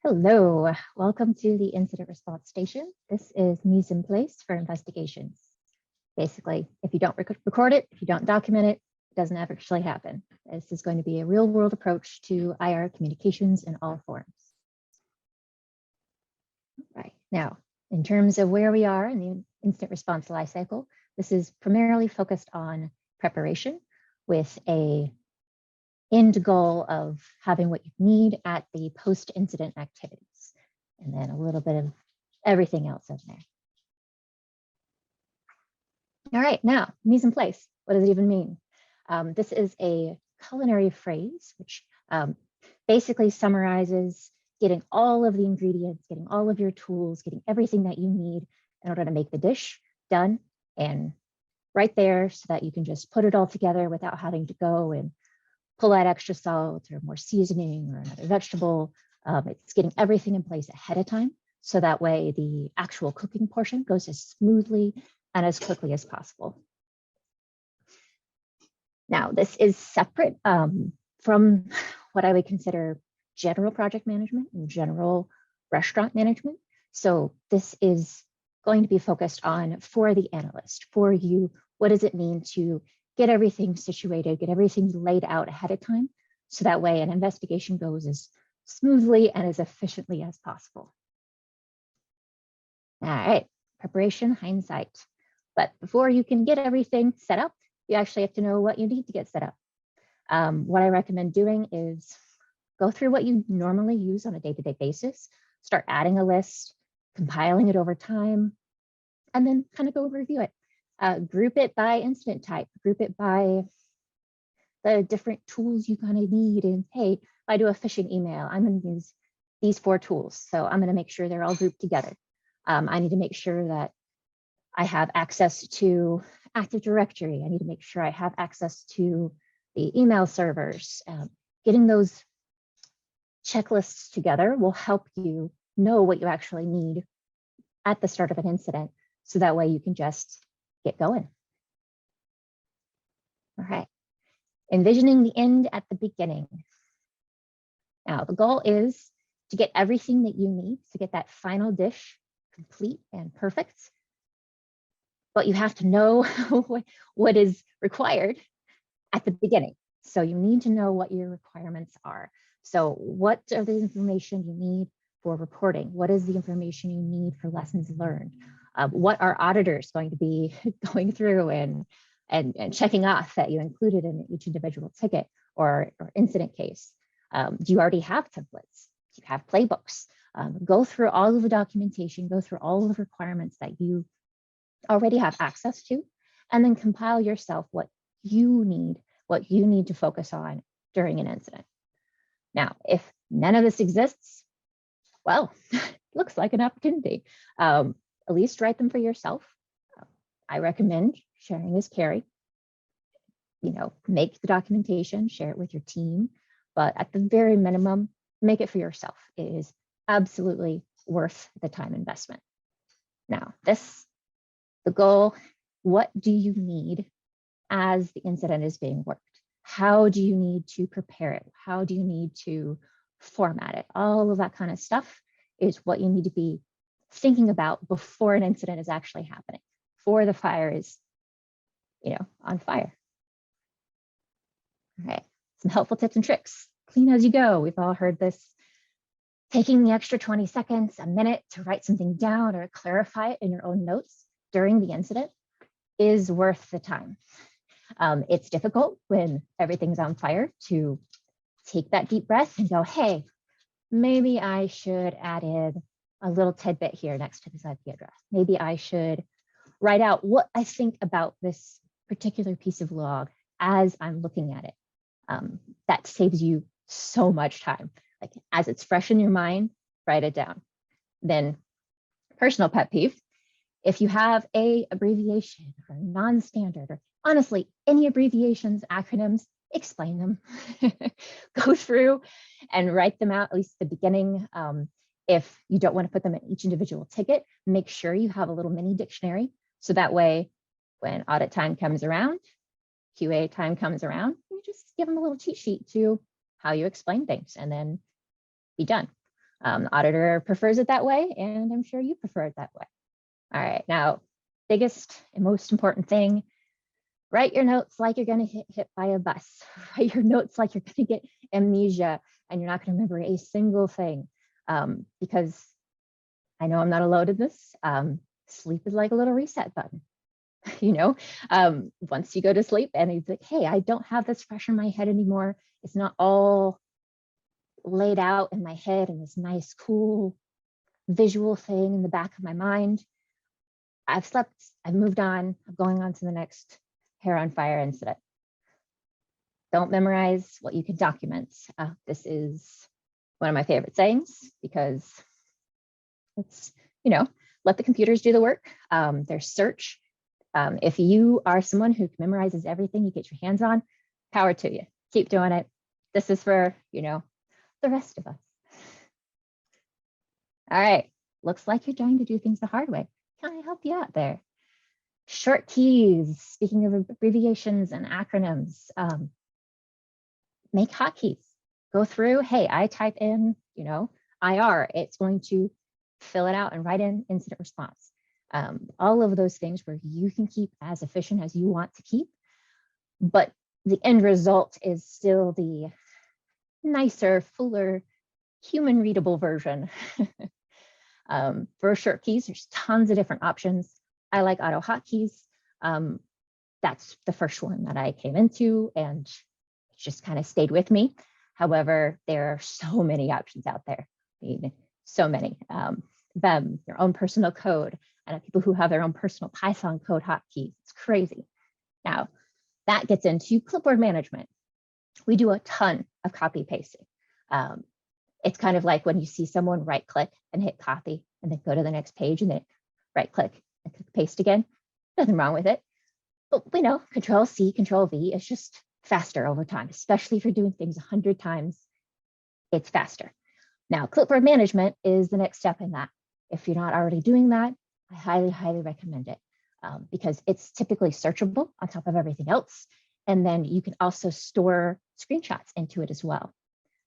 Hello, welcome to the incident response station. This is Mise in place for investigations. Basically, if you don't record it, if you don't document it, it doesn't actually happen. This is going to be a real world approach to IR communications in all forms. Right now, in terms of where we are in the incident response lifecycle, this is primarily focused on preparation with a end goal of having what you need at the post-incident activities, and then a little bit of everything else in there. All right, now, mise en place. What does it even mean? This is a culinary phrase, which basically summarizes getting all of the ingredients, getting all of your tools, getting everything that you need in order to make the dish done and right there so that you can just put it all together without having to go and pull out extra salt or more seasoning or another vegetable. It's getting everything in place ahead of time. So that way the actual cooking portion goes as smoothly and as quickly as possible. Now, this is separate from what I would consider general project management and general restaurant management. So this is going to be focused on, for the analyst, for you, what does it mean to get everything situated, get everything laid out ahead of time, so that way an investigation goes as smoothly and as efficiently as possible. All right, preparation, hindsight. But before you can get everything set up, you actually have to know what you need to get set up. What I recommend doing is go through what you normally use on a day-to-day basis, start adding a list, compiling it over time, and then kind of go review it. Group it by incident type, group it by the different tools you kind of need. And hey, if I do a phishing email, I'm going to use these 4 tools. So I'm going to make sure they're all grouped together. I need to make sure that I have access to Active Directory. I need to make sure I have access to the email servers. Getting those checklists together will help you know what you actually need at the start of an incident. So that way you can just get going. All right, envisioning the end at the beginning. Now, the goal is to get everything that you need to get that final dish complete and perfect. But you have to know what is required at the beginning. So you need to know what your requirements are. So what are the information you need for reporting? What is the information you need for lessons learned? What are auditors going to be going through and checking off that you included in each individual ticket or incident case? Do you already have templates? Do you have playbooks? Go through all of the documentation, go through all of the requirements that you already have access to, and then compile yourself what you need to focus on during an incident. Now, if none of this exists, well, looks like an opportunity. At least write them for yourself. I recommend sharing as carry. Make the documentation, share it with your team, but at the very minimum, make it for yourself. It is absolutely worth the time investment. Now, the goal, what do you need as the incident is being worked? How do you need to prepare it? How do you need to format it? All of that kind of stuff is what you need to be thinking about before an incident is actually happening, before the fire is, on fire. All right, some helpful tips and tricks. Clean as you go. We've all heard this. Taking the extra 20 seconds, a minute to write something down or clarify it in your own notes during the incident is worth the time. It's difficult when everything's on fire to take that deep breath and go, hey, maybe I should add in a little tidbit here next to this IP address. Maybe I should write out what I think about this particular piece of log as I'm looking at it. That saves you so much time. Like, as it's fresh in your mind, write it down. Then, personal pet peeve, if you have a abbreviation or non-standard, or honestly, any abbreviations, acronyms, explain them. Go through and write them out, at least at the beginning. If you don't want to put them in each individual ticket, make sure you have a little mini dictionary. So that way, when audit time comes around, QA time comes around, you just give them a little cheat sheet to how you explain things and then be done. The auditor prefers it that way, and I'm sure you prefer it that way. All right, now, biggest and most important thing, write your notes like you're going to get hit by a bus. Write your notes like you're going to get amnesia and you're not going to remember a single thing, because I know I'm not alone in this. Sleep is like a little reset button. Once you go to sleep and it's like, hey, I don't have this fresh in my head anymore. It's not all laid out in my head and this nice, cool visual thing in the back of my mind. I've slept, I've moved on, I'm going on to the next hair on fire incident. Don't memorize what you can document. This is one of my favorite sayings because it's, let the computers do the work. There's search. If you are someone who memorizes everything you get your hands on, power to you. Keep doing it. This is for, the rest of us. All right, looks like you're trying to do things the hard way. Can I help you out there? Short keys, speaking of abbreviations and acronyms, make hotkeys. Go through, hey, I type in, IR, it's going to fill it out and write in incident response. All of those things where you can keep as efficient as you want to keep, but the end result is still the nicer, fuller, human readable version. For short keys, there's tons of different options. I like auto hotkeys. That's the first one that I came into and it just kind of stayed with me. However, there are so many options out there. I mean, so many. Them, your own personal code, and people who have their own personal Python code hotkeys. It's crazy. Now, that gets into clipboard management. We do a ton of copy pasting. It's kind of like when you see someone right click and hit copy and then go to the next page and then right click and click paste again. Nothing wrong with it. But we know Control C, Control V is just faster over time, especially if you're doing things 100 times, it's faster. Now, clipboard management is the next step in that. If you're not already doing that, I highly, highly recommend it because it's typically searchable on top of everything else. And then you can also store screenshots into it as well.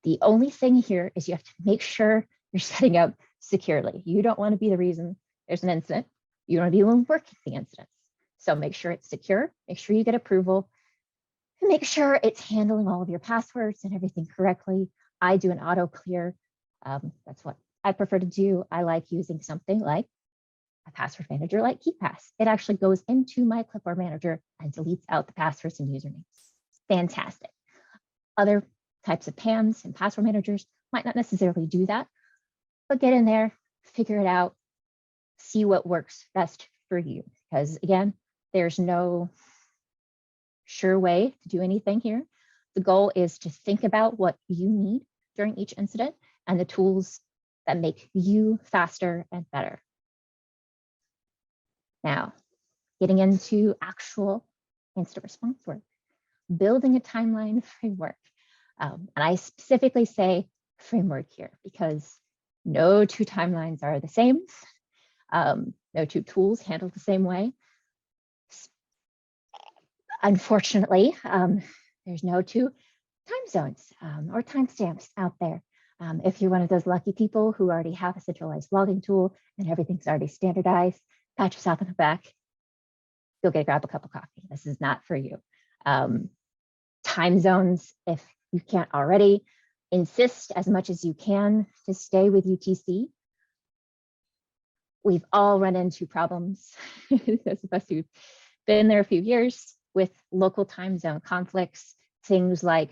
The only thing here is you have to make sure you're setting up securely. You don't want to be the reason there's an incident. You want to be the one working the incidents. So make sure it's secure, make sure you get approval, and make sure it's handling all of your passwords and everything correctly. I do an auto clear. That's what I prefer to do. I like using something like a password manager like KeePass. It actually goes into my clipboard manager and deletes out the passwords and usernames. Fantastic. Other types of PAMs and password managers might not necessarily do that, but get in there, figure it out, see what works best for you. Because again, there's no sure way to do anything here. The goal is to think about what you need during each incident and the tools that make you faster and better. Now, getting into actual incident response work, building a timeline framework. And I specifically say framework here because no two timelines are the same. No two tools handled the same way. Unfortunately, there's no two time zones or timestamps out there. If you're one of those lucky people who already have a centralized logging tool and everything's already standardized, pat yourself on the back, go grab a cup of coffee. This is not for you. Time zones, if you can't already, insist as much as you can to stay with UTC. We've all run into problems, those of us who've been there a few years, with local time zone conflicts, things like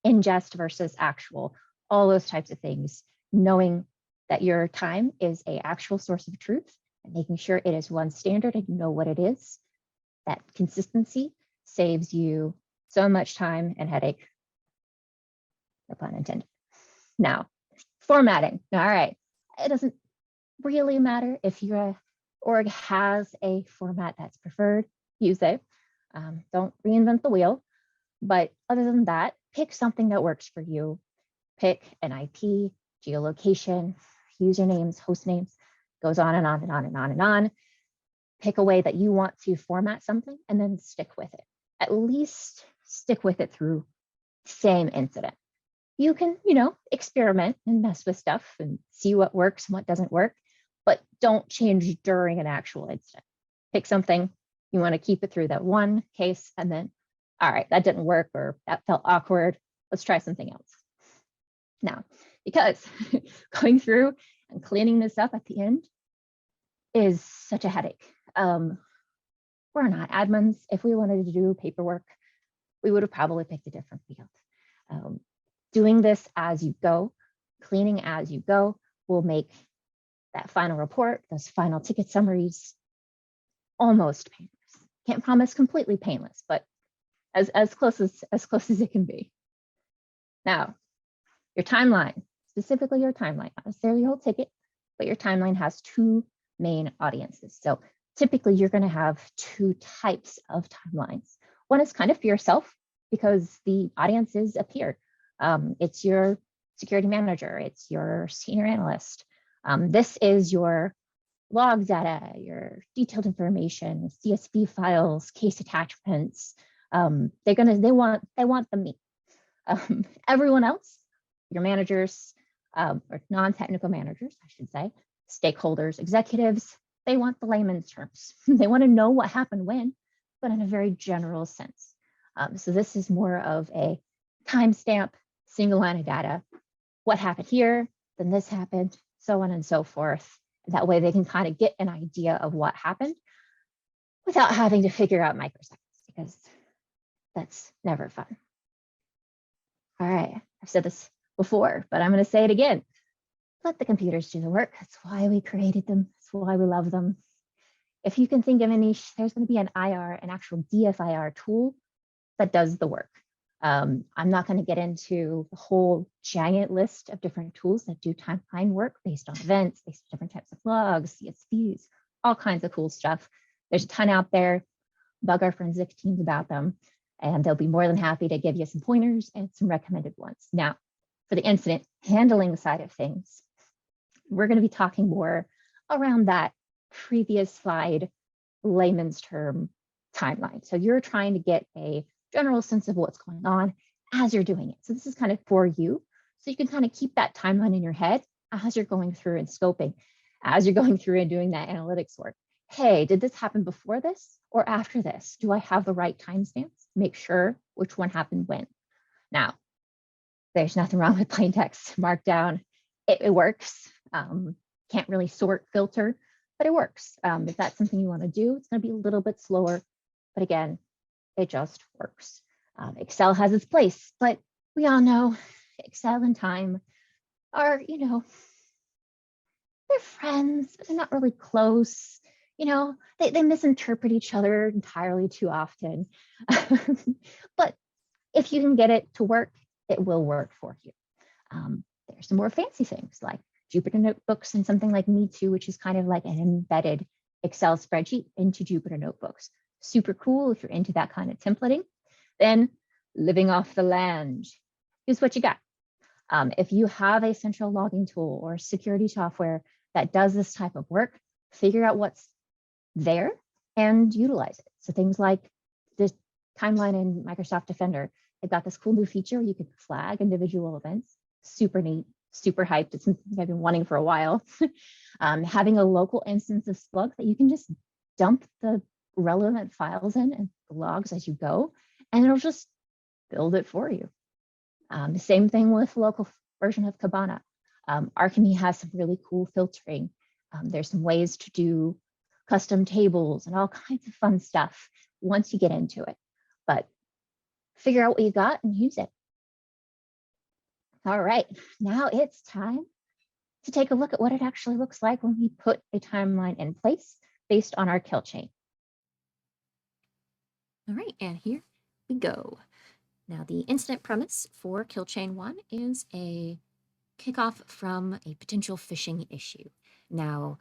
ingest versus actual, all those types of things, knowing that your time is an actual source of truth and making sure it is one standard and you know what it is. That consistency saves you so much time and headache, no pun intended. Now, formatting. All right, it doesn't really matter if your org has a format that's preferred, use it. Don't reinvent the wheel. But other than that, pick something that works for you. Pick an IP, geolocation, usernames, host names, goes on and on and on and on and on. Pick a way that you want to format something and then stick with it. At least stick with it through the same incident. You can, experiment and mess with stuff and see what works and what doesn't work, but don't change during an actual incident. Pick something, you want to keep it through that one case, and then, all right, that didn't work or that felt awkward. Let's try something else. Now, because going through and cleaning this up at the end is such a headache. We're not admins. If we wanted to do paperwork, we would have probably picked a different field. Doing this as you go, cleaning as you go, will make that final report, those final ticket summaries, almost painless. Can't promise completely painless, but as close as it can be. Now, your timeline, specifically your timeline, not necessarily your whole ticket, but your timeline has two main audiences. So typically you're going to have two types of timelines. One is kind of for yourself because the audiences appear. It's your security manager, it's your senior analyst. This is your log data, your detailed information, CSV files, case attachments. They want the meat. Everyone else, your managers, or non-technical managers, I should say, stakeholders, executives, they want the layman's terms. They want to know what happened when, but in a very general sense. So this is more of a timestamp, single line of data. What happened here, then this happened, so on and so forth. That way they can kind of get an idea of what happened without having to figure out microseconds, because that's never fun. All right, I've said this before, but I'm going to say it again. Let the computers do the work. That's why we created them. That's why we love them. If you can think of a niche, there's going to be an IR, an actual DFIR tool that does the work. I'm not going to get into the whole giant list of different tools that do timeline work based on events, based on different types of logs, CSVs, all kinds of cool stuff. There's a ton out there. Bug our forensic teams about them, and they'll be more than happy to give you some pointers and some recommended ones. Now, for the incident handling side of things, we're going to be talking more around that previous slide layman's term timeline. So you're trying to get a general sense of what's going on as you're doing it. So this is kind of for you. So you can kind of keep that timeline in your head as you're going through and scoping, as you're going through and doing that analytics work. Hey, did this happen before this or after this? Do I have the right timestamps? Make sure which one happened when. Now, there's nothing wrong with plain text markdown. It works. Can't really sort, filter, but it works. If that's something you want to do, it's going to be a little bit slower, but again, it just works. Excel has its place, but we all know Excel and time are, they're friends, but they're not really close. They misinterpret each other entirely too often. But if you can get it to work, it will work for you. There's some more fancy things like Jupyter Notebooks and something like Mise, which is kind of like an embedded Excel spreadsheet into Jupyter Notebooks. Super cool if you're into that kind of templating. Then living off the land, here's what you got. If you have a central logging tool or security software that does this type of work, figure out what's there and utilize it. So things like the timeline in Microsoft Defender, they've got this cool new feature where you can flag individual events. Super neat, super hyped. It's something I've been wanting for a while. Having a local instance of Splunk that you can just dump the relevant files in and logs as you go, and it'll just build it for you. The same thing with local version of Kibana. Alchemy has some really cool filtering. There's some ways to do custom tables and all kinds of fun stuff once you get into it. But figure out what you got and use it. All right, now it's time to take a look at what it actually looks like when we put a timeline in place based on our kill chain. All right, and here we go. Now, the incident premise for kill chain 1 is a kickoff from a potential phishing issue. Now,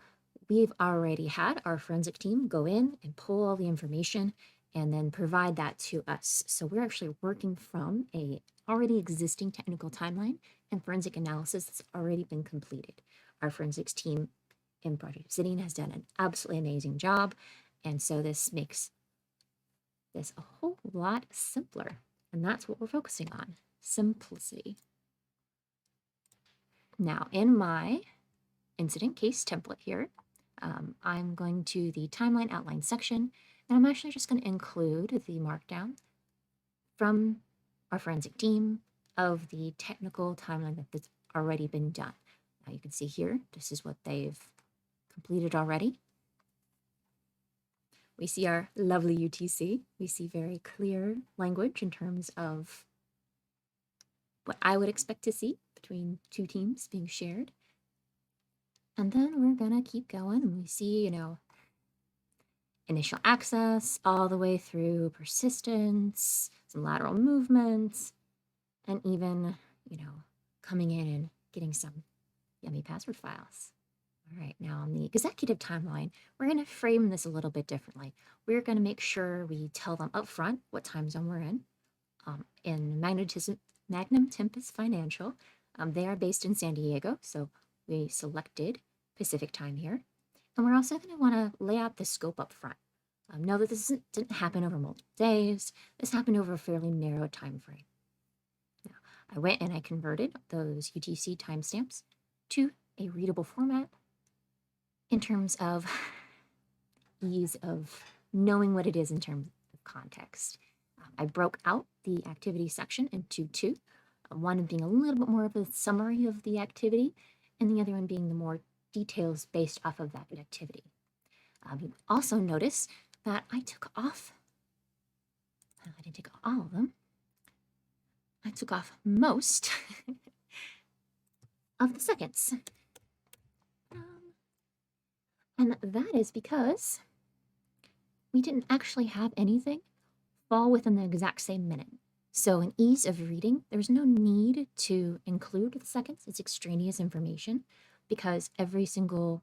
we've already had our forensic team go in and pull all the information and then provide that to us. So we're actually working from a already existing technical timeline and forensic analysis that's already been completed. Our forensics team in Project Obsidian has done an absolutely amazing job, and so this makes this a whole lot simpler, and that's what we're focusing on: simplicity. Now, in my incident case template here, I'm going to the timeline outline section, and I'm actually just going to include the markdown from our forensic team of the technical timeline that's already been done. Now you can see here, this is what they've completed already. We see our lovely UTC. We see very clear language in terms of what I would expect to see between two teams being shared. And then we're gonna keep going, and we see, initial access all the way through persistence, some lateral movements, and even, coming in and getting some yummy password files. All right, now on the executive timeline, we're going to frame this a little bit differently. We're going to make sure we tell them up front what time zone we're in. In Magnum Tempest Financial, they are based in San Diego, so we selected Pacific time here. And we're also going to want to lay out the scope up front. Know that this didn't happen over multiple days. This happened over a fairly narrow time frame. Now, I went and I converted those UTC timestamps to a readable format in terms of ease of knowing what it is in terms of context. I broke out the activity section into two, one being a little bit more of a summary of the activity, and the other one being the more details based off of that activity. You also notice that I took off, I didn't take all of them, I took off most of the seconds. And that is because we didn't actually have anything fall within the exact same minute. So in ease of reading, there's no need to include the seconds. It's extraneous information because every single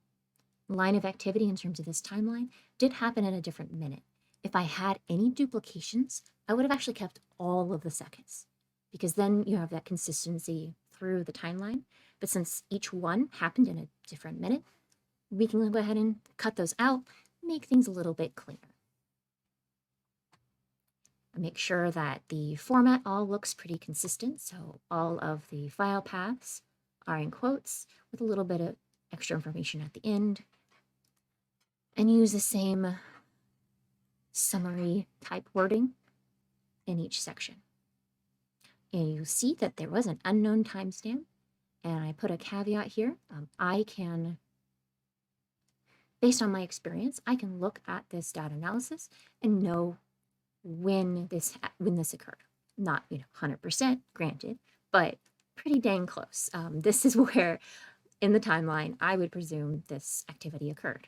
line of activity in terms of this timeline did happen at a different minute. If I had any duplications, I would have actually kept all of the seconds because then you have that consistency through the timeline. But since each one happened in a different minute, we can go ahead and cut those out, make things a little bit cleaner. Make sure that the format all looks pretty consistent, so all of the file paths are in quotes with a little bit of extra information at the end, and use the same summary type wording in each section. And you'll see that there was an unknown timestamp, and I put a caveat here. I can, based on my experience, I can look at this data analysis and know when this occurred. Not 100% granted, but pretty dang close. This is where in the timeline I would presume this activity occurred.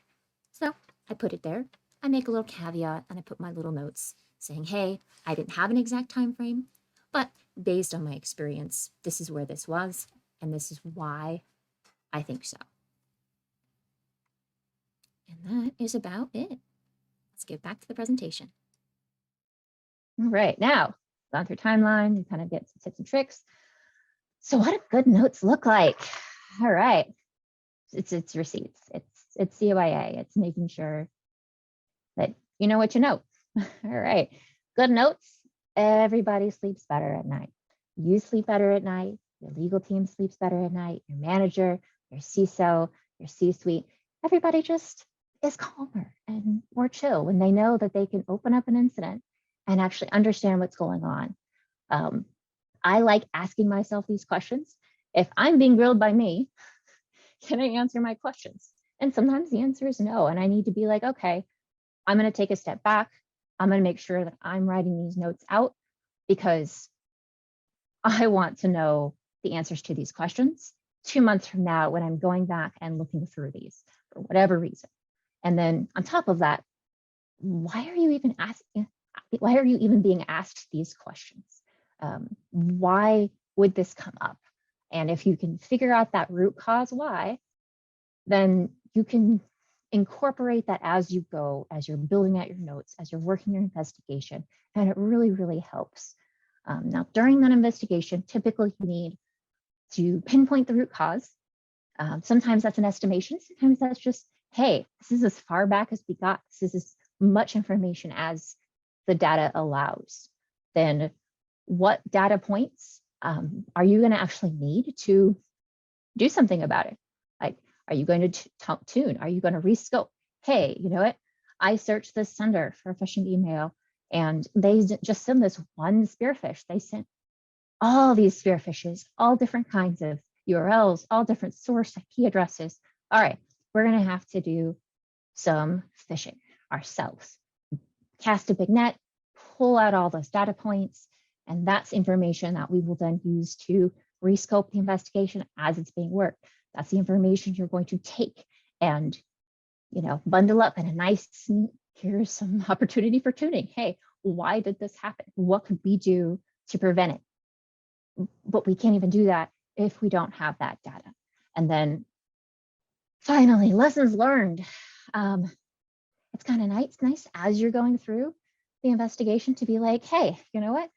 So I put it there. I make a little caveat and I put my little notes saying, hey, I didn't have an exact time frame, but based on my experience, this is where this was, and this is why I think so. And that is about it. Let's get back to the presentation. All right, now gone through timeline, you kind of get some tips and tricks. So what do good notes look like? All right, it's receipts, it's CYA, it's making sure that you know what you know. All right, good notes, everybody sleeps better at night. You sleep better at night, your legal team sleeps better at night, your manager, your CISO, your C-suite, everybody just is calmer and more chill when they know that they can open up an incident and actually understand what's going on. I like asking myself these questions. If I'm being grilled by me, can I answer my questions? And sometimes the answer is no. And I need to be like, okay, I'm going to take a step back. I'm going to make sure that I'm writing these notes out because I want to know the answers to these questions 2 months from now when I'm going back and looking through these for whatever reason. And then on top of that, why are you even asking? Why are you even being asked these questions? Why would this come up? And if you can figure out that root cause why, then you can incorporate that as you go, as you're building out your notes, as you're working your investigation, and it really, really helps. Now, during that investigation, typically you need to pinpoint the root cause. Sometimes that's an estimation. Sometimes that's just, hey, this is as far back as we got. This is as much information as the data allows. Then what data points are you going to actually need to do something about it. Like, are you going to tune? Are you going to rescope? Hey, you know what? I searched this sender for a phishing email and they just sent this one spearfish. They sent all these spearfishes, all different kinds of URLs, all different source IP addresses. All right, we're going to have to do some phishing ourselves. Cast a big net, pull out all those data points, and that's information that we will then use to rescope the investigation as it's being worked. That's the information you're going to take and, you know, bundle up in a nice, here's some opportunity for tuning. Hey, why did this happen? What could we do to prevent it? But we can't even do that if we don't have that data. And then finally, lessons learned. It's kind of nice as you're going through the investigation to be like, hey, you know what?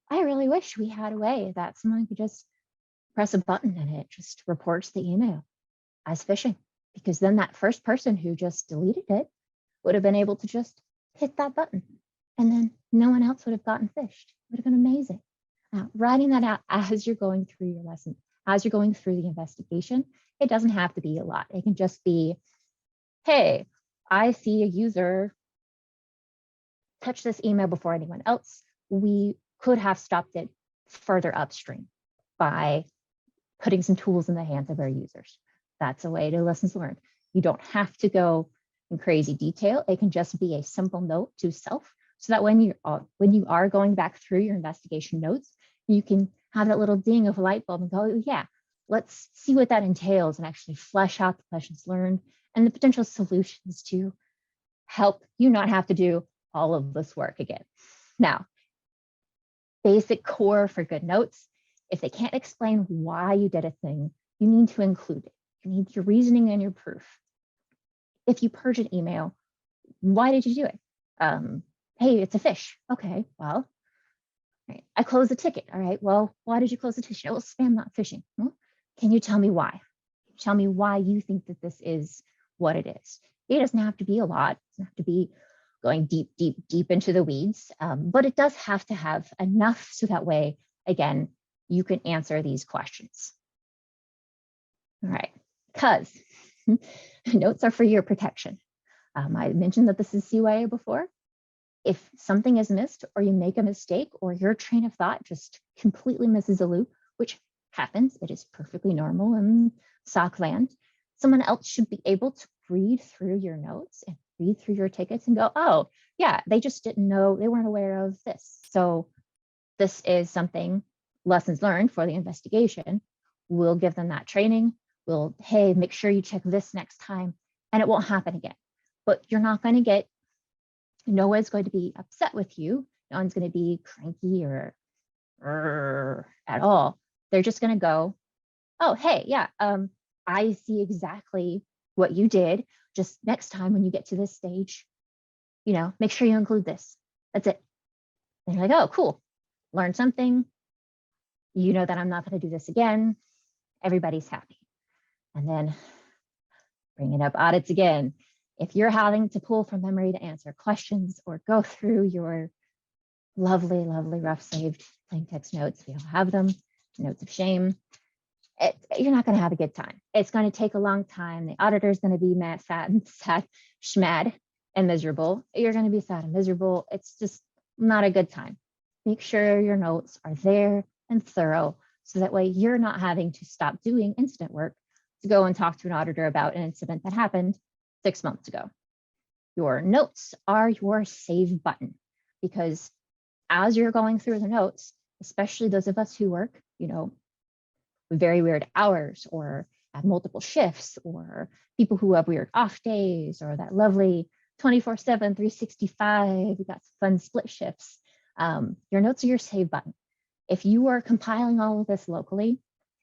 I really wish we had a way that someone could just press a button and it just reports the email as phishing, because then that first person who just deleted it would have been able to just hit that button and then no one else would have gotten phished. It would have been amazing. Writing that out as you're going through your lesson, as you're going through the investigation, it doesn't have to be a lot. It can just be, hey, I see a user touch this email before anyone else. We could have stopped it further upstream by putting some tools in the hands of our users. That's a way to lessons learned. You don't have to go in crazy detail. It can just be a simple note to self, so that when you are going back through your investigation notes, you can have that little ding of a light bulb and go, oh, yeah, let's see what that entails and actually flesh out the lessons learned and the potential solutions to help you not have to do all of this work again. Now, basic core for good notes. If they can't explain why you did a thing, you need to include it. You need your reasoning and your proof. If you purge an email, why did you do it? Hey, it's a fish. Okay, well, right. I closed the ticket. All right, well, why did you close the ticket? It was spam, not phishing. Well, can you tell me why? Tell me why you think that this is what it is. It doesn't have to be a lot. It doesn't have to be going deep into the weeds, but it does have to have enough so that way, again, you can answer these questions. All right, because notes are for your protection. I mentioned that this is CYA before. If something is missed or you make a mistake or your train of thought just completely misses a loop, which happens, it is perfectly normal in SOC land, someone else should be able to read through your notes and read through your tickets and go, oh, yeah, they just didn't know, they weren't aware of this. So this is something, lessons learned for the investigation. We'll give them that training. We'll, hey, make sure you check this next time, and it won't happen again. But you're not going to get, no one's going to be upset with you. No one's going to be cranky or at all. They're just going to go, oh, hey, yeah, I see exactly what you did. Just next time when you get to this stage, you know, make sure you include this. That's it. And you're like, oh, cool. Learn something. You know that I'm not going to do this again. Everybody's happy. And then bringing up audits again. If you're having to pull from memory to answer questions or go through your lovely, lovely rough saved plain text notes, we all have them, notes of shame, you're not going to have a good time. It's going to take a long time. The auditor's going to be mad, sad, schmad, and miserable. You're going to be sad and miserable. It's just not a good time. Make sure your notes are there and thorough, so that way you're not having to stop doing incident work to go and talk to an auditor about an incident that happened 6 months ago. Your notes are your save button, because as you're going through the notes, especially those of us who work, you know, very weird hours or have multiple shifts, or people who have weird off days, or that lovely 24/7, 365, we got some fun split shifts. Your notes are your save button. If you are compiling all of this locally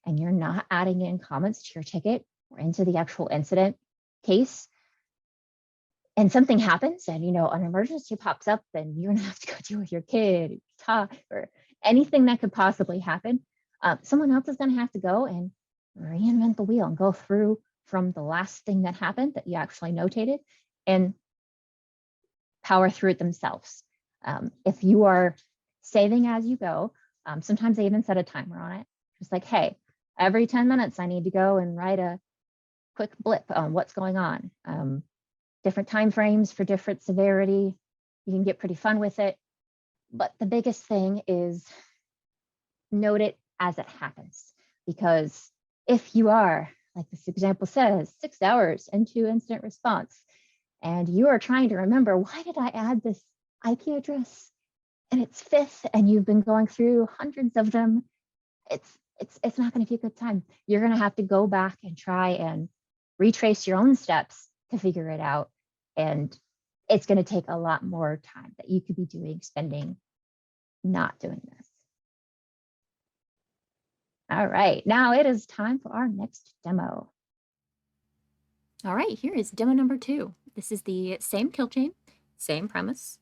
and you're not adding in comments to your ticket or into the actual incident case, and something happens and, you know, an emergency pops up and you're gonna have to go deal with your kid or anything that could possibly happen, someone else is gonna have to go and reinvent the wheel and go through from the last thing that happened that you actually notated and power through it themselves. If you are saving as you go, sometimes they even set a timer on it. Just like, hey, every 10 minutes, I need to go and write a quick blip on what's going on. Different time frames for different severity. You can get pretty fun with it. But the biggest thing is note it as it happens. Because if you are, like this example says, 6 hours into incident response, and you are trying to remember, why did I add this IP address? And it's fifth, and you've been going through hundreds of them, it's not going to be a good time. You're going to have to go back and try and retrace your own steps to figure it out. And it's going to take a lot more time that you could be spending not doing this. All right, now it is time for our next demo. All right, here is demo number 2. This is the same kill chain, same premise.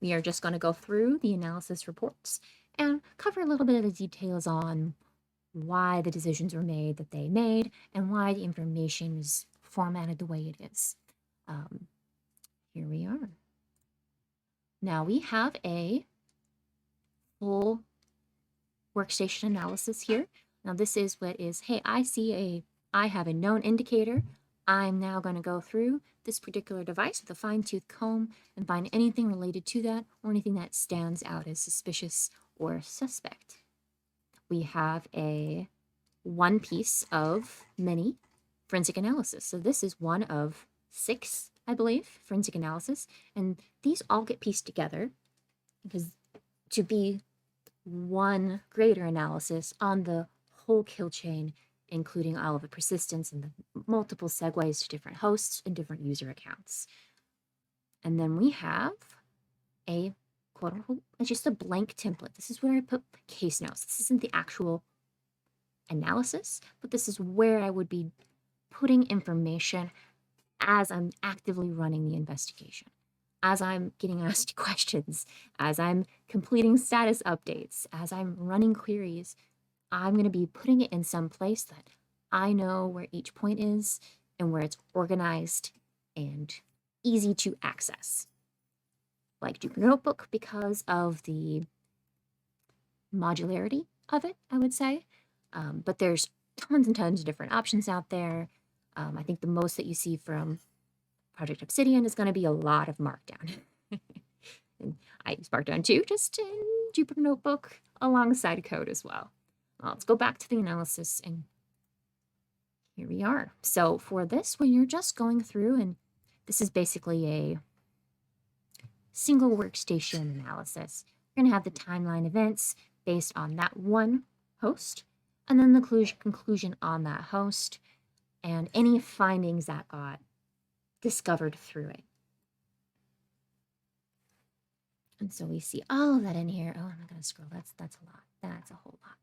We are just going to go through the analysis reports and cover a little bit of the details on why the decisions were made that they made and why the information is formatted the way it is. Here we are. Now we have a full workstation analysis here. Now this is what is, hey, I have a known indicator. I'm now going to go through this particular device with a fine-tooth comb and find anything related to that or anything that stands out as suspicious or suspect. We have a one piece of many forensic analysis. So this is one of 6, I believe, forensic analysis. And these all get pieced together because to be one greater analysis on the whole kill chain, including all of the persistence and the multiple segues to different hosts and different user accounts. And then we have a quote unquote, just a blank template. This is where I put case notes. This isn't the actual analysis, but this is where I would be putting information as I'm actively running the investigation, as I'm getting asked questions, as I'm completing status updates, as I'm running queries. I'm going to be putting it in some place that I know where each point is and where it's organized and easy to access. Like Jupyter Notebook because of the modularity of it, I would say. But there's tons and tons of different options out there. I think the most that you see from Project Obsidian is going to be a lot of Markdown. And I use Markdown too, just in Jupyter Notebook alongside code as well. Let's go back to the analysis, and here we are. So for this, when you're just going through, and this is basically a single workstation analysis, you're going to have the timeline events based on that one host, and then the conclusion on that host, and any findings that got discovered through it. And so we see all of that in here. Oh, I'm not going to scroll. That's a lot. That's a whole lot.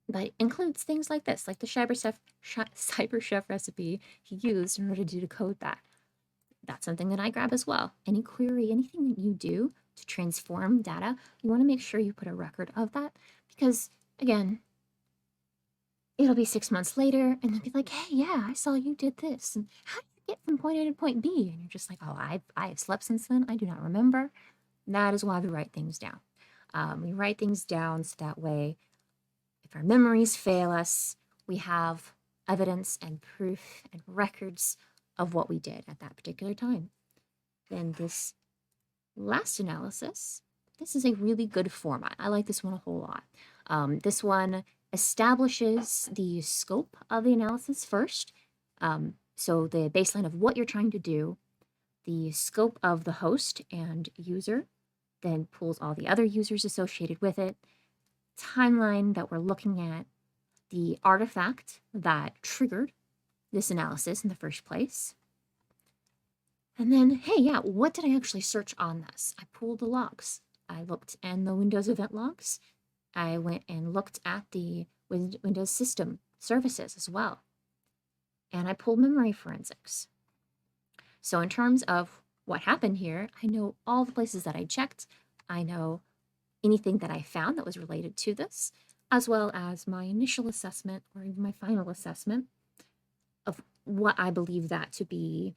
But it includes things like this, like the cyber chef recipe he used in order to decode that. That's something that I grab as well. Any query, anything that you do to transform data, you want to make sure you put a record of that because, again, it'll be 6 months later and they'll be like, hey, yeah, I saw you did this. And how did you get from point A to point B? And you're just like, oh, I have slept since then. I do not remember. That is why we write things down. We write things down so that way, if our memories fail us, we have evidence and proof and records of what we did at that particular time. Then this last analysis, this is a really good format. I like this one a whole lot. This one establishes the scope of the analysis first. So the baseline of what you're trying to do, the scope of the host and user, then pulls all the other users associated with it, timeline that we're looking at, the artifact that triggered this analysis in the first place. And then, hey, yeah, what did I actually search on this? I pulled the logs. I looked in the Windows event logs. I went and looked at the Windows system services as well. And I pulled memory forensics. So in terms of what happened here, I know all the places that I checked. I know anything that I found that was related to this, as well as my initial assessment or even my final assessment of what I believe that to be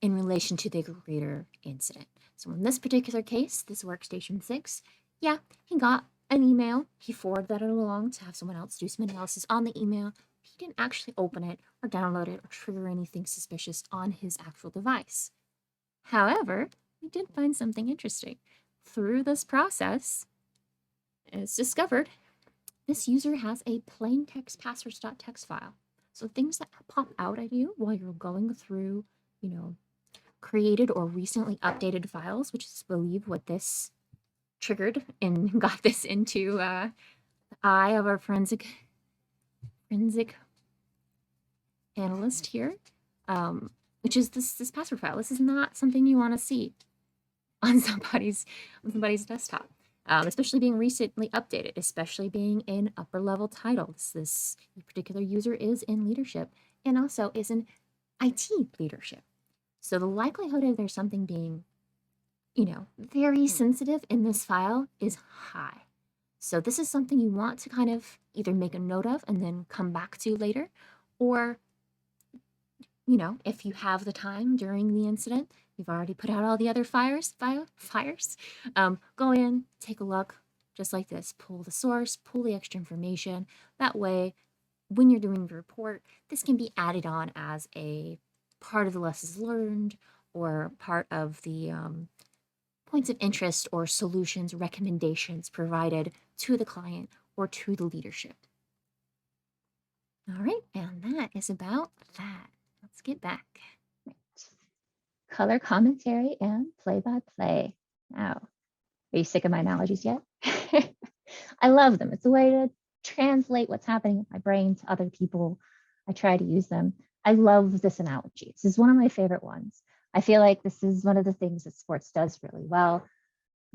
in relation to the greater incident. So in this particular case, this workstation 6, yeah, he got an email. He forwarded that along to have someone else do some analysis on the email. He didn't actually open it or download it or trigger anything suspicious on his actual device. However, we did find something interesting. Through this process, it's discovered this user has a plain text passwords.txt file. So things that pop out at you while you're going through, created or recently updated files, which is, I believe, what this triggered and got this into the eye of our forensic analyst here, which is this password file. This is not something you want to see on somebody's desktop, especially being recently updated, especially being in upper level titles. This particular user is in leadership and also is in IT leadership. So the likelihood of there's something being, very sensitive in this file is high. So this is something you want to kind of either make a note of and then come back to later, or, if you have the time during the incident, you've already put out all the other fires, go in, take a look, just like this, pull the source, pull the extra information. That way, when you're doing the report, this can be added on as a part of the lessons learned or part of the points of interest or solutions, recommendations provided to the client or to the leadership. All right, and that is about that. Let's get back. Color commentary and play-by-play. Now, are you sick of my analogies yet? I love them. It's a way to translate what's happening in my brain to other people. I try to use them. I love this analogy. This is one of my favorite ones. I feel like this is one of the things that sports does really well.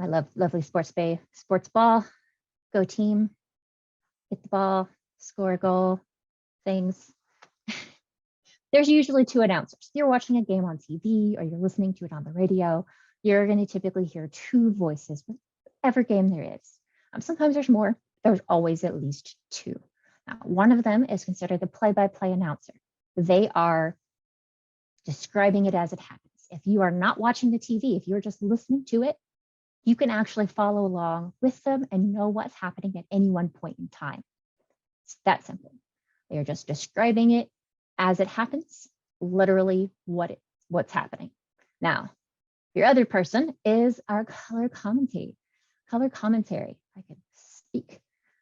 I love lovely sports ball, go team, hit the ball, score a goal, things. There's usually two announcers. If you're watching a game on TV or you're listening to it on the radio, you're going to typically hear two voices with every game there is. Sometimes there's more. There's always at least two. Now, one of them is considered the play-by-play announcer. They are describing it as it happens. If you are not watching the TV, if you're just listening to it, you can actually follow along with them and know what's happening at any one point in time. It's that simple. They are just describing it as it happens, literally what's happening. Now, your other person is our color commentary. Color commentary, I can speak.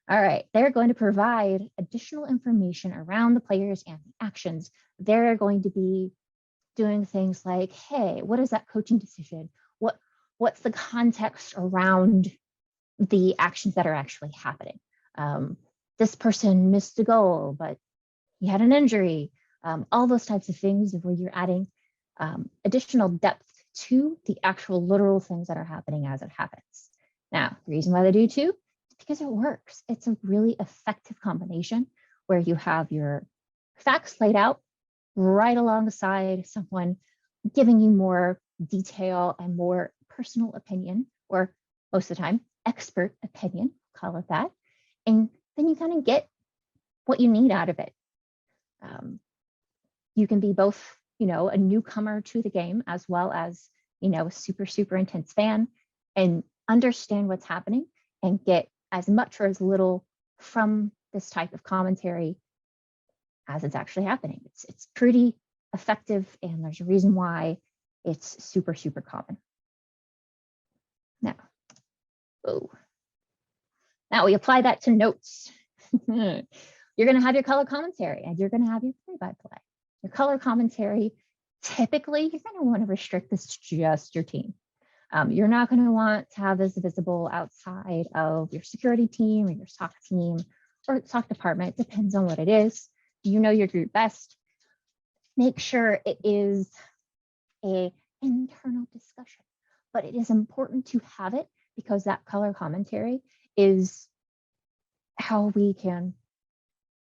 All right, they're going to provide additional information around the players and the actions. They're going to be doing things like, hey, what is that coaching decision? What's the context around the actions that are actually happening? This person missed a goal, but he had an injury. All those types of things where you're adding additional depth to the actual literal things that are happening as it happens. Now, the reason why they do too is because it works. It's a really effective combination where you have your facts laid out right alongside someone giving you more detail and more personal opinion, or most of the time, expert opinion, call it that. And then you kind of get what you need out of it. You can be both, a newcomer to the game as well as, a super, super intense fan and understand what's happening and get as much or as little from this type of commentary as it's actually happening. It's pretty effective, and there's a reason why it's super, super common. Now, now we apply that to notes. You're going to have your color commentary and you're going to have your play-by-play. Your color commentary, typically, you're going to want to restrict this to just your team. You're not going to want to have this visible outside of your security team or your SOC team or SOC department. It depends on what it is. You know your group best. Make sure it is an internal discussion, but it is important to have it because that color commentary is how we can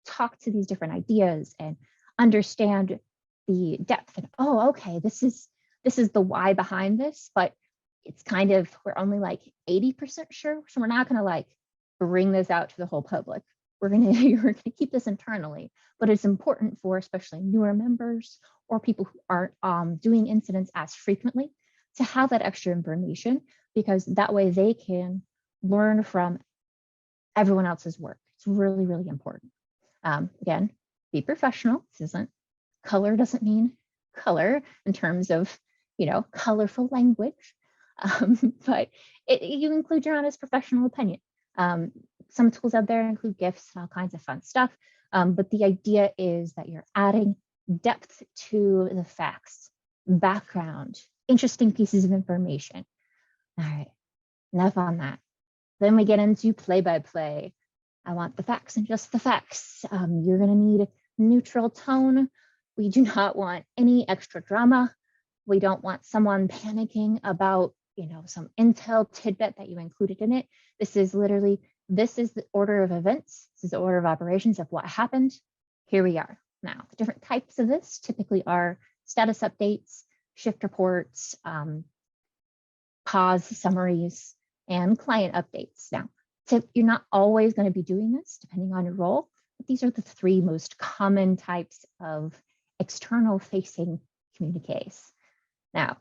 talk to these different ideas and understand the depth and, okay, this is the why behind this, but it's kind of, we're only like 80% sure. So we're not going to like bring this out to the whole public. We're going to keep this internally, but it's important for especially newer members or people who aren't doing incidents as frequently to have that extra information, because that way they can learn from everyone else's work. It's really, really important. Again, be professional. This isn't color, doesn't mean color in terms of, colorful language. But you include your honest professional opinion. Some tools out there include GIFs and all kinds of fun stuff. But the idea is that you're adding depth to the facts, background, interesting pieces of information. All right, enough on that. Then we get into play-by-play. I want the facts and just the facts. You're going to need neutral tone. We do not want any extra drama. We don't want someone panicking about, some intel tidbit that you included in it. This is the order of events. This is the order of operations of what happened. Here we are. Now, the different types of this typically are status updates, shift reports, pause summaries, and client updates. Now, you're not always going to be doing this depending on your role, but these are the three most common types of external facing communiques. Now,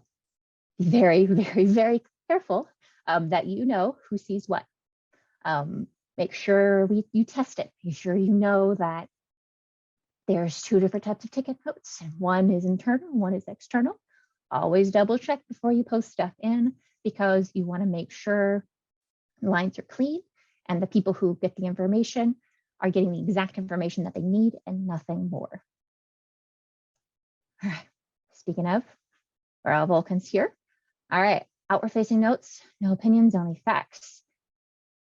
be very, very, very careful that you know who sees what. Make sure you test it. Be sure you know that there's two different types of ticket notes, and one is internal, one is external. Always double check before you post stuff in, because you want to make sure lines are clean and the people who get the information are getting the exact information that they need and nothing more. All right, speaking of, we're all Vulcans here. All right, outward facing notes, no opinions, only facts.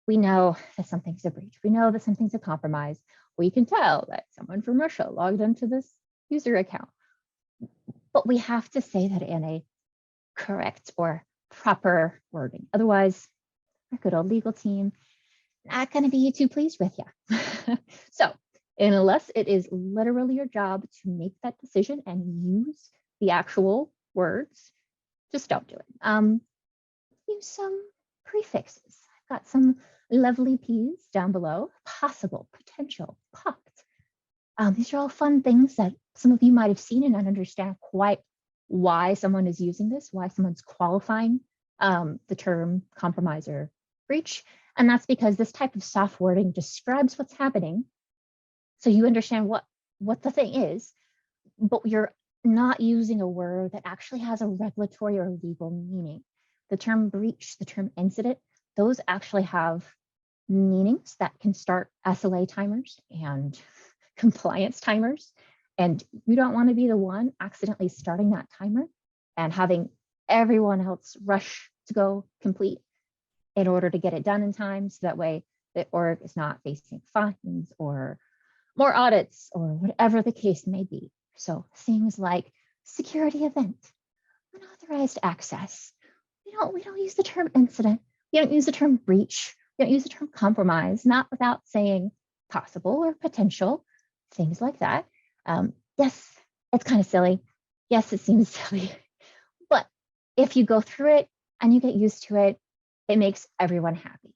We know that something's a breach. We know that something's a compromise. We can tell that someone from Russia logged into this user account. But we have to say that in a correct or proper wording. Otherwise, our good old legal team not going to be too pleased with you. So, unless it is literally your job to make that decision and use the actual words, just don't do it. Use some prefixes. I've got some lovely P's down below. Possible, potential, popped. These are all fun things that some of you might have seen and not understand quite why someone is using this, why someone's qualifying the term compromise or breach. And that's because this type of soft wording describes what's happening, so you understand what the thing is, but you're not using a word that actually has a regulatory or legal meaning. The term breach, the term incident, those actually have meanings that can start SLA timers and compliance timers. And you don't want to be the one accidentally starting that timer and having everyone else rush to go complete in order to get it done in time. So that way the org is not facing fines or more audits or whatever the case may be. So things like security event, unauthorized access. We don't use the term incident. We don't use the term breach. We don't use the term compromise, not without saying possible or potential, things like that. Yes, it's kind of silly. Yes, it seems silly. But if you go through it and you get used to it, it makes everyone happy.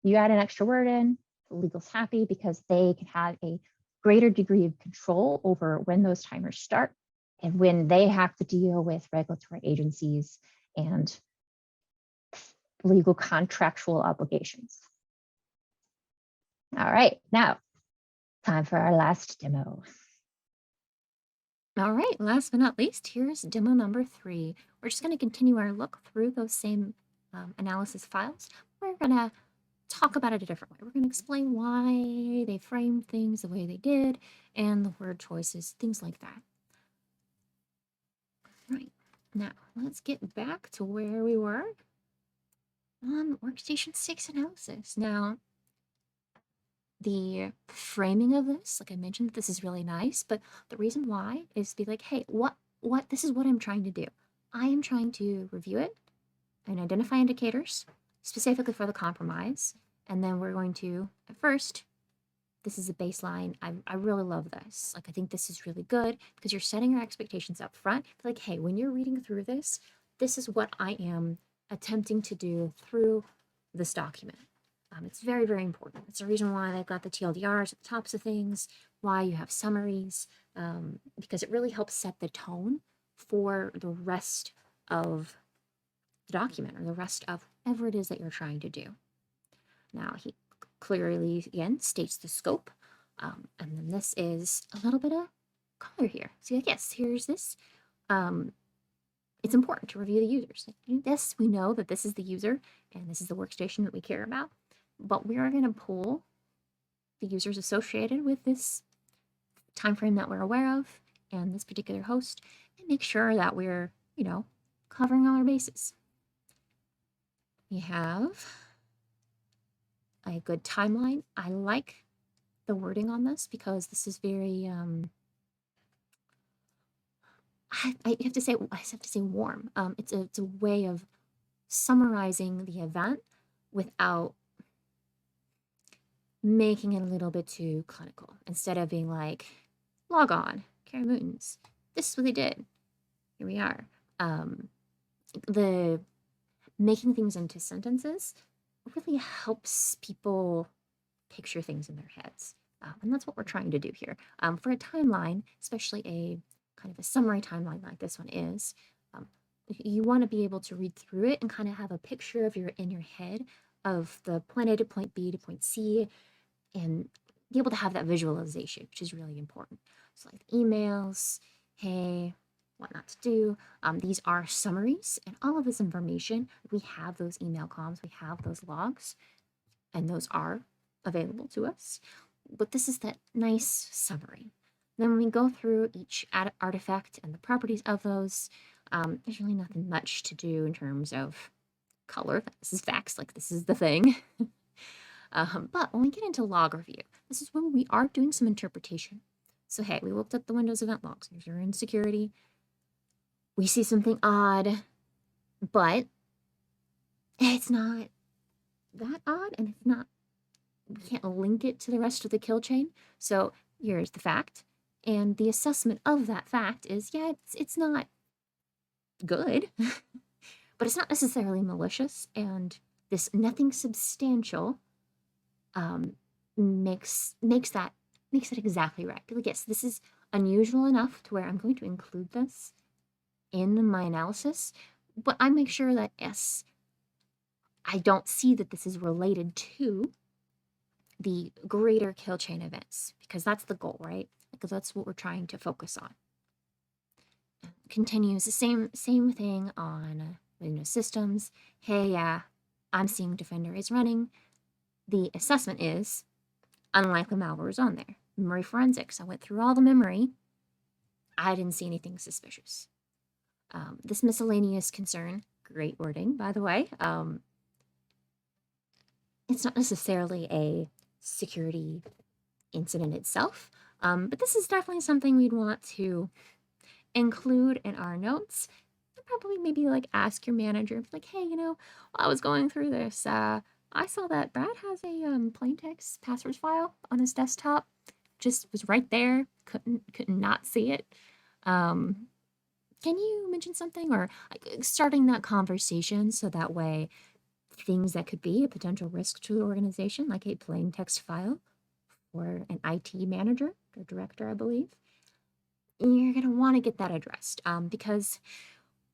You add an extra word in, the legal's happy because they can have a greater degree of control over when those timers start and when they have to deal with regulatory agencies and legal contractual obligations. All right, now time for our last demo. All right, last but not least, here's demo number 3. We're just going to continue our look through those same analysis files. We're going to talk about it a different way. We're going to explain why they framed things the way they did and the word choices, things like that. Right, now let's get back to where we were on workstation 6 analysis. Now, the framing of this, like I mentioned, this is really nice, but the reason why is to be like, hey, this is what I'm trying to do. I am trying to review it and identify indicators specifically for the compromise. And then we're going to, at first, this is a baseline. I really love this. Like, I think this is really good because you're setting your expectations up front. Like, hey, when you're reading through this, this is what I am attempting to do through this document. It's very, very important. It's the reason why they've got the TLDRs at the tops of things, why you have summaries, because it really helps set the tone for the rest of the document or the rest of whatever it is that you're trying to do. Now, clearly, again, states the scope. And then this is a little bit of color here. So yes, here's this. It's important to review the users. This, we know that this is the user and this is the workstation that we care about, but we are going to pull the users associated with this time frame that we're aware of and this particular host and make sure that we're, covering all our bases. We have a good timeline. I like the wording on this because this is very, I have to say warm. It's a way of summarizing the event without making it a little bit too clinical. Instead of being like, log on, Kara Mootons, this is what they did. Here we are. The making things into sentences really helps people picture things in their heads. And that's what we're trying to do here. For a timeline, especially a kind of a summary timeline like this one is, you want to be able to read through it and kind of have a picture of in your head of the point A to point B to point C and be able to have that visualization, which is really important. So like emails, hey, what not to do. These are summaries and all of this information. We have those email comms, we have those logs, and those are available to us. But this is that nice summary. Then when we go through each artifact and the properties of those, there's really nothing much to do in terms of color. This is facts, like this is the thing. But when we get into log review, this is when we are doing some interpretation. So hey, we looked at the Windows event logs. There's our insecurity. We see something odd, but it's not that odd, and it's not, we can't link it to the rest of the kill chain. So here's the fact. And the assessment of that fact is, yeah, it's not good, but it's not necessarily malicious. And this nothing substantial makes it exactly right. Like, yes, this is unusual enough to where I'm going to include this in my analysis, but I make sure that, yes, I don't see that this is related to the greater kill chain events, because that's the goal, right? Because that's what we're trying to focus on. Continues the same thing on Windows systems. Hey, yeah, I'm seeing Defender is running. The assessment is unlikely malware is on there. Memory forensics. I went through all the memory. I didn't see anything suspicious. This miscellaneous concern, great wording, by the way. It's not necessarily a security incident itself, but this is definitely something we'd want to include in our notes. Probably maybe like ask your manager, like, hey, while I was going through this, I saw that Brad has a plain text passwords file on his desktop. Just was right there, couldn't not see it. Can you mention something, or like starting that conversation so that way things that could be a potential risk to the organization, like a plain text file for an IT manager or director, I believe, you're going to want to get that addressed, because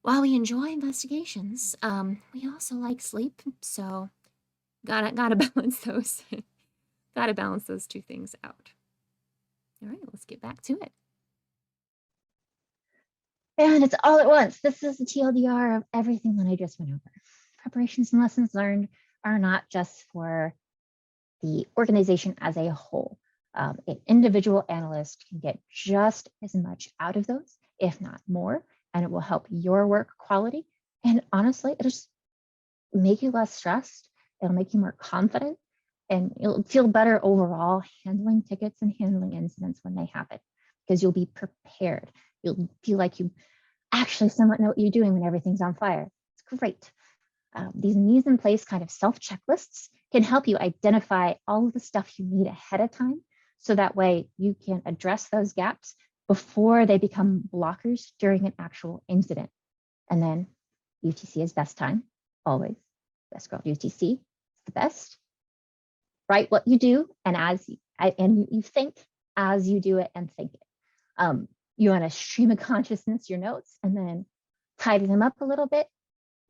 while we enjoy investigations, we also like sleep, so gotta balance those. Gotta balance those two things out. All right, let's get back to it. And it's all at once. This is the TLDR of everything that I just went over. Preparations and lessons learned are not just for the organization as a whole. An individual analyst can get just as much out of those, if not more, and it will help your work quality. And honestly, it'll just make you less stressed. It'll make you more confident, and you'll feel better overall handling tickets and handling incidents when they happen, because you'll be prepared. You'll feel like you actually somewhat know what you're doing when everything's on fire. It's great. These mise in place kind of self checklists can help you identify all of the stuff you need ahead of time, so that way you can address those gaps before they become blockers during an actual incident. And then UTC is best time, always. Best girl UTC is the best. Write what you do, and you think as you do it and think it. You want to stream of consciousness your notes and then tidy them up a little bit,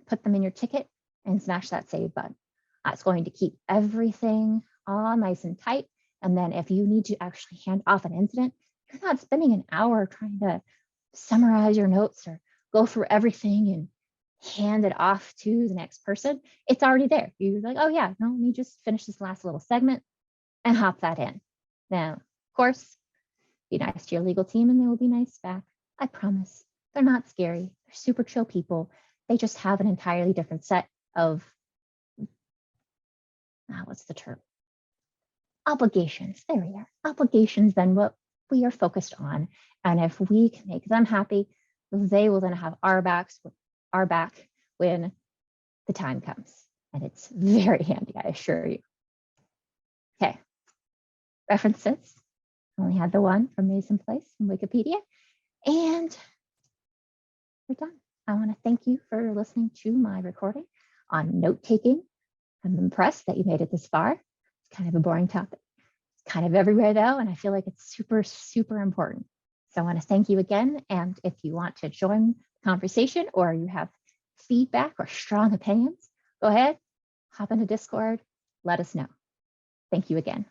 put them in your ticket, and smash that save button. That's going to keep everything all nice and tight. And then if you need to actually hand off an incident, you're not spending an hour trying to summarize your notes or go through everything and hand it off to the next person. It's already there. You're like, oh yeah, no, let me just finish this last little segment and hop that in. Now, of course, be nice to your legal team and they will be nice back. I promise. They're not scary. They're super chill people. They just have an entirely different set of, what's the term? Obligations. There we are. Obligations than what we are focused on. And if we can make them happy, they will then have our back when the time comes. And it's very handy, I assure you. Okay. References. Only had the one from Mise from Wikipedia. And we're done. I want to thank you for listening to my recording on note-taking. I'm impressed that you made it this far. It's kind of a boring topic. It's kind of everywhere though, and I feel like it's super, super important. So I want to thank you again. And if you want to join the conversation or you have feedback or strong opinions, go ahead, hop into Discord, let us know. Thank you again.